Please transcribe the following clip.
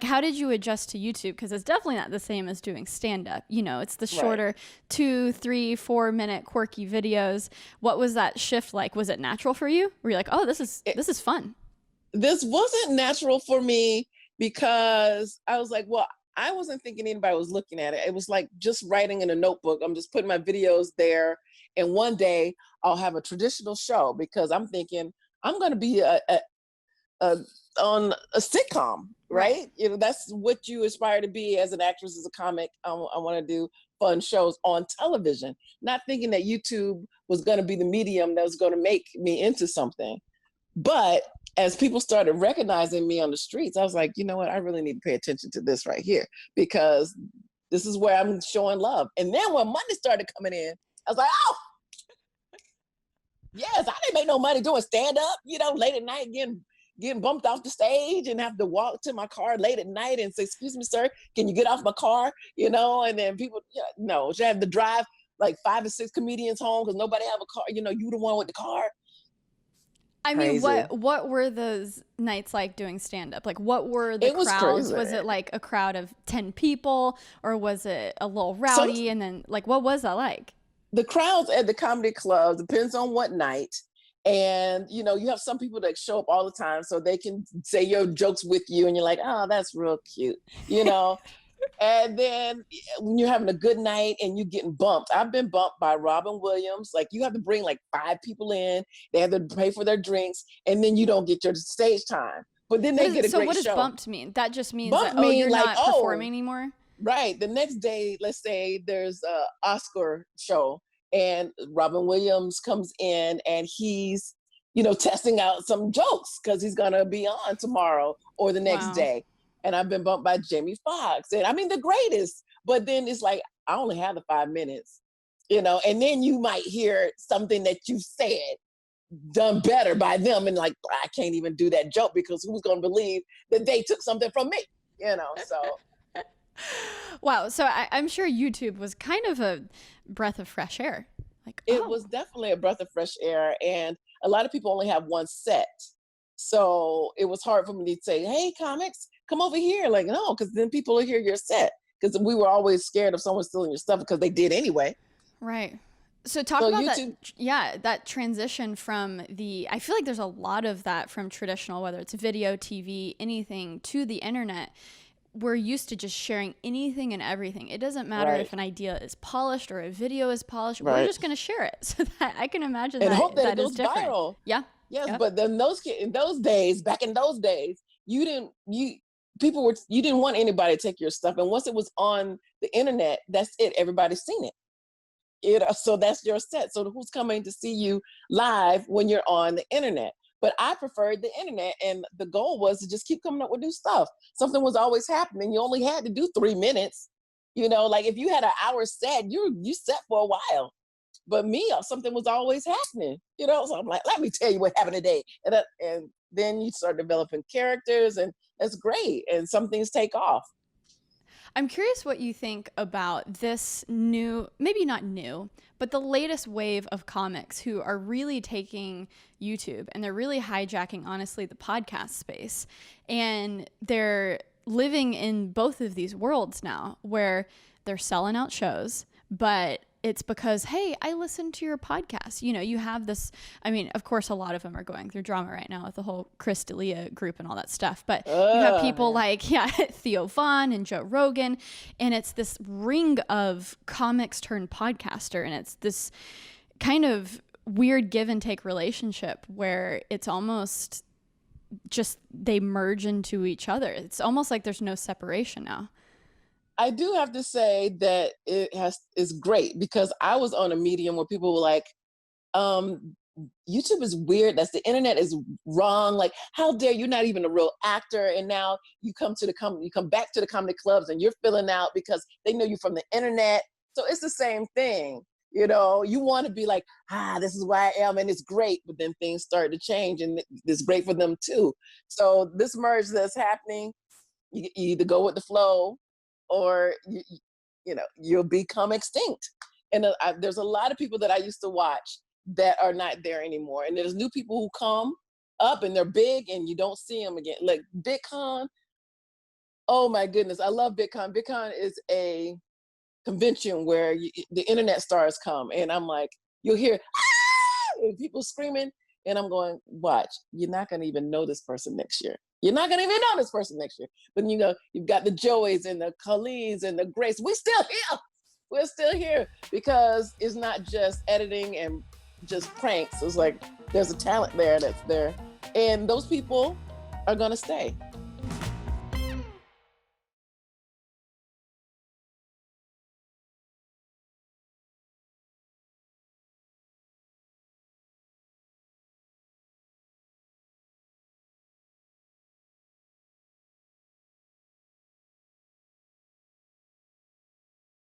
How did you adjust to YouTube? Because it's definitely not the same as doing stand-up. You know, it's the shorter 2, 3, 4 minute quirky videos. What was that shift like? Was it natural for you? Were you like, oh, this is fun? This wasn't natural for me because I was like, well, I wasn't thinking anybody was looking at it. It was like just writing in a notebook. I'm just putting my videos there. And one day I'll have a traditional show because I'm thinking I'm going to be a on a sitcom, Right. right? You know, that's what you aspire to be as an actress, as a comic. I want to do fun shows on television, not thinking that YouTube was going to be the medium that was going to make me into something. But as people started recognizing me on the streets, I was like, you know what? I really need to pay attention to this right here because this is where I'm showing love. And then when money started coming in, I was like, oh, yes, I didn't make no money doing stand up, you know, late at night getting bumped off the stage and have to walk to my car late at night and say, excuse me, sir, can you get off my car? You know, and then people, no, she had to drive like 5 or 6 comedians home because nobody have a car. You know, you the one with the car. I mean, Crazy. what were those nights like doing stand up? Like what were the It was crowds? crazy. Was it like a crowd of 10 people or was it a little Some rowdy? And then like what was that like? the crowds at the comedy clubs depends on what night. And you know, you have some people that show up all the time so they can say your jokes with you and you're like, oh, that's real cute, you know. And then when you're having a good night and you're getting bumped, I've been bumped by Robbin Williams. Like you have to bring like 5 people in, they have to pay for their drinks, and then you don't get your stage time. But then they get a So great what does show. bumped mean? That just means that, Bump oh, mean you're like, not performing oh, anymore? right. The next day, let's say there's a Oscar show and Robin Williams comes in and he's, you know, testing out some jokes because he's gonna be on tomorrow or the next Wow. day. And I've been bumped by Jamie Foxx. And I mean the greatest. But then it's like I only have the 5 minutes, you know, and then you might hear something that you said done better by them. And like, I can't even do that joke because who's gonna believe that they took something from me? You know, so Wow. So I'm sure YouTube was kind of a breath of fresh air. Like, it oh, was definitely a breath of fresh air. And a lot of people only have one set. So it was hard for me to say, hey, comics, come over here. Like, no, because then people will hear your set. Because we were always scared of someone stealing your stuff because they did anyway. right. So talk So about that. YouTube, Yeah, that transition from I feel like there's a lot of that from traditional, whether it's video, TV, anything to the internet. We're used to just sharing anything and everything. It doesn't matter right, if an idea is polished or a video is polished. We're right. just going to share it. So that I can imagine And hope that that it that is goes different. viral. Yeah. Yes, Yep. but then in those days, back in those days, you people were you didn't want anybody to take your stuff. And once it was on the internet, that's it. Everybody's seen it. You know, so that's your set. So who's coming to see you live when you're on the internet? But I preferred the internet, and the goal was to just keep coming up with new stuff. Something was always happening. You only had to do 3 minutes. You know, like if you had an hour set, you set for a while. But me, something was always happening. You know, so I'm like, let me tell you what happened today, and then you start developing characters, and that's great. And some things take off. I'm curious what you think about this new, maybe not new, but the latest wave of comics who are really taking YouTube and they're really hijacking, honestly, the podcast space. And they're living in both of these worlds now where they're selling out shows, but it's because, hey, I listened to your podcast. You know, you have this. I mean, of course, a lot of them are going through drama right now with the whole Chris D'Elia group and all that stuff. But you have people Yeah. like, yeah, Theo Vaughn and Joe Rogan. And it's this ring of comics turned podcaster. And it's this kind of weird give and take relationship where it's almost just they merge into each other. It's almost like there's no separation now. I do have to say that it has is great because I was on a medium where people were like, um, YouTube is weird. That's the internet is wrong. Like, how dare you not even a real actor? And now you you come back to the comedy clubs and you're filling out because they know you from the internet. So it's the same thing. You know, you want to be like, this is where I am, and it's great. But then things start to change, and it's great for them too. So this merge that's happening, you either go with the flow or you know you'll become extinct. And there's a lot of people that I used to watch that are not there anymore, and there's new people who come up and they're big and you don't see them again, like Big Con. Oh my goodness, I love VidCon. VidCon is a convention where the internet stars come, and I'm like, you'll hear and people screaming, and I'm going, watch, you're not going to even know this person next year. You're not going to even know this person next year. But you know, you've got the Joeys and the Colleens and the Grace. We're still here. We're still here because it's not just editing and just pranks. It's like there's a talent there that's there, and those people are going to stay.